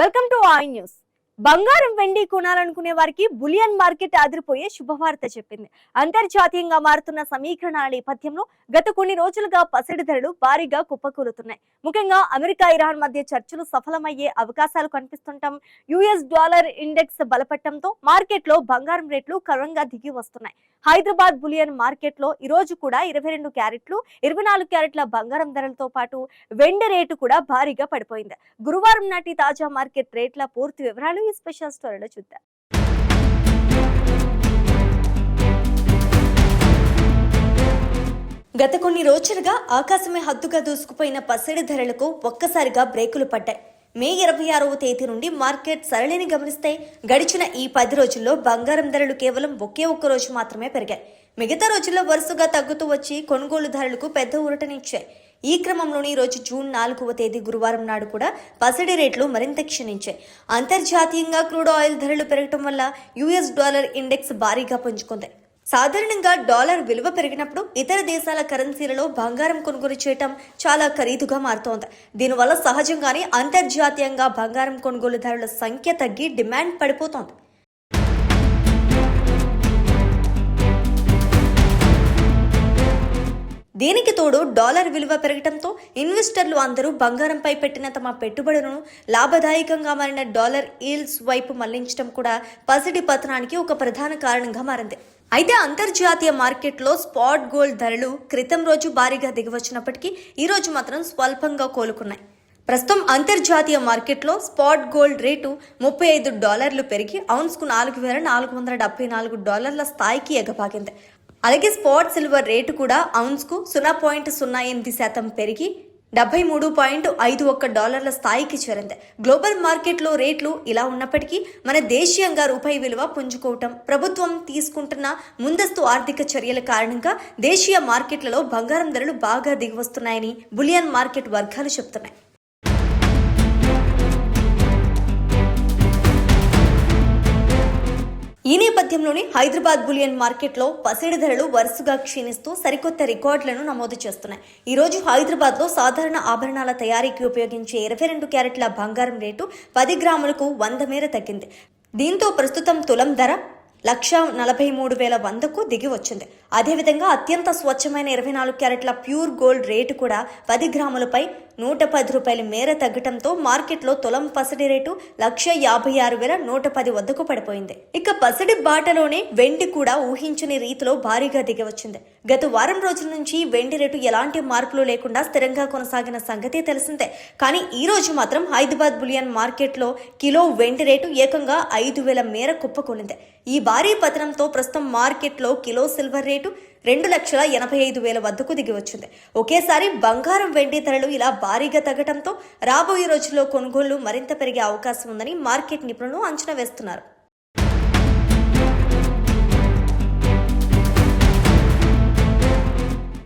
Welcome to I news. బంగారం వెండి కొనాలనుకునే వారికి బులియన్ మార్కెట్ అదిరిపోయే శుభవార్త చెప్పింది. అంతర్జాతీయంగా మారుతున్న సమీకరణాల నేపథ్యంలో గత కొన్ని రోజులుగా పసిడి ధరలు భారీగా కుప్పకూలుతున్నాయి. ముఖ్యంగా అమెరికా ఇరాన్ మధ్య చర్చలు సఫలమయ్యే అవకాశాలు కనిపిస్తుండటం, యుఎస్ డాలర్ ఇండెక్స్ బలపడటంతో మార్కెట్ లో బంగారం రేట్లు క్రమంగా దిగి వస్తున్నాయి. హైదరాబాద్ బులియన్ మార్కెట్ లో ఈ రోజు కూడా 22 క్యారెట్లు 24 క్యారెట్ల బంగారం ధరలతో పాటు వెండి రేటు కూడా భారీగా పడిపోయింది. గురువారం నాటి తాజా మార్కెట్ రేట్ల పూర్తి వివరాలు ఈ స్పెషల్ స్టోరీలో చూద్దాం. గత కొన్ని రోజులుగా ఆకాశమే హద్దుగా దూసుకుపోయిన పసిడి ధరలకు ఒక్కసారిగా బ్రేకులు పడ్డాయి. మే 26వ తేదీ నుండి మార్కెట్ సరళిని గమనిస్తే గడిచిన ఈ 10 రోజుల్లో బంగారం ధరలు కేవలం ఒకే ఒక్క రోజు మాత్రమే పెరిగాయి. మిగతా రోజుల్లో వరుసగా తగ్గుతూ వచ్చి కొనుగోలుదారులకు పెద్ద ఊరటనిచ్చాయి. ఈ క్రమంలోని రోజు జూన్ 4వ తేదీ గురువారం నాడు కూడా పసిడి రేట్లు మరింత క్షీణించాయి. అంతర్జాతీయంగా క్రూడ్ ఆయిల్ ధరలు పెరగడం వల్ల యుఎస్ డాలర్ ఇండెక్స్ భారీగా పుంజుకుంది. సాధారణంగా డాలర్ విలువ పెరిగినప్పుడు ఇతర దేశాల కరెన్సీలలో బంగారం కొనుగోలు చేయటం చాలా ఖరీదుగా మారుతోంది. దీనివల్ల సహజంగానే అంతర్జాతీయంగా బంగారం కొనుగోలుదారుల సంఖ్య తగ్గి డిమాండ్ పడిపోతోంది. దీనికి తోడు డాలర్ విలువ పెరగడంతో ఇన్వెస్టర్లు అందరూ బంగారంపై పెట్టిన తమ పెట్టుబడులను లాభదాయకంగా మారిన డాలర్ ఈల్డ్స్ వైపు మళ్లించడం కూడా పసిడి పతనానికి ఒక ప్రధాన కారణంగా మారింది. అయితే అంతర్జాతీయ మార్కెట్లో స్పాట్ గోల్డ్ ధరలు క్రితం రోజు భారీగా దిగివచ్చినప్పటికీ ఈ రోజు మాత్రం స్వల్పంగా కోలుకున్నాయి. ప్రస్తుతం అంతర్జాతీయ మార్కెట్లో స్పాట్ గోల్డ్ రేటు $35 పెరిగి ఔన్స్కు $4,474 స్థాయికి ఎగబాకింది. అలాగే స్పాట్ సిల్వర్ రేటు కూడా ఔన్స్కు 0.08% పెరిగి $73.51 స్థాయికి చేరింది. గ్లోబల్ మార్కెట్లో రేట్లు ఇలా ఉన్నప్పటికీ మన దేశీయంగా రూపాయి విలువ పుంజుకోవటం, ప్రభుత్వం తీసుకుంటున్న ముందస్తు ఆర్థిక చర్యల కారణంగా దేశీయ మార్కెట్లలో బంగారం ధరలు బాగా దిగివస్తున్నాయని బులియన్ మార్కెట్ వర్గాలు చెబుతున్నాయి. ఈ నేపథ్యంలోనే హైదరాబాద్ బులియన్ మార్కెట్లో పసిడి ధరలు వరుసగా క్షీణిస్తూ సరికొత్త రికార్డులను నమోదు చేస్తున్నాయి. ఈ రోజు హైదరాబాద్ లో సాధారణ ఆభరణాల తయారీకి ఉపయోగించే 22 క్యారెట్ల బంగారం రేటు 10 గ్రాములకు 100 మేర తగ్గింది. దీంతో ప్రస్తుతం తులం ధర $1,43,100కు దిగి వచ్చింది. అదేవిధంగా అత్యంత స్వచ్ఛమైన 24 క్యారెట్ల ప్యూర్ గోల్డ్ రేటు కూడా 10 గ్రాములపై $110 మేర తగ్గటంతో మార్కెట్లో తులం పసిడి రేటు $1,56,110 వద్దకు పడిపోయింది. ఇక పసిడి బాటలోనే వెండి కూడా ఊహించని రీతిలో భారీగా దిగివచ్చింది. గత వారం రోజుల నుంచి వెండి రేటు ఎలాంటి మార్పులు లేకుండా స్థిరంగా కొనసాగిన సంగతి తెలిసిందే. కానీ ఈ రోజు మాత్రం హైదరాబాద్ బులియన్ మార్కెట్లో కిలో వెండి రేటు ఏకంగా 5,000 మేర కుప్పకొనింది. ఈ భారీ పతనంతో ప్రస్తుతం మార్కెట్లో కిలో సిల్వర్ రేటు 2,85,000 వద్దకు దిగి వచ్చింది. ఒకేసారి బంగారం వెండి ధరలు ఇలా భారీగా తగ్గడంతో రాబోయే రోజుల్లో కొనుగోళ్లు మరింత పెరిగే అవకాశం ఉందని మార్కెట్ నిపుణులు అంచనా వేస్తున్నారు.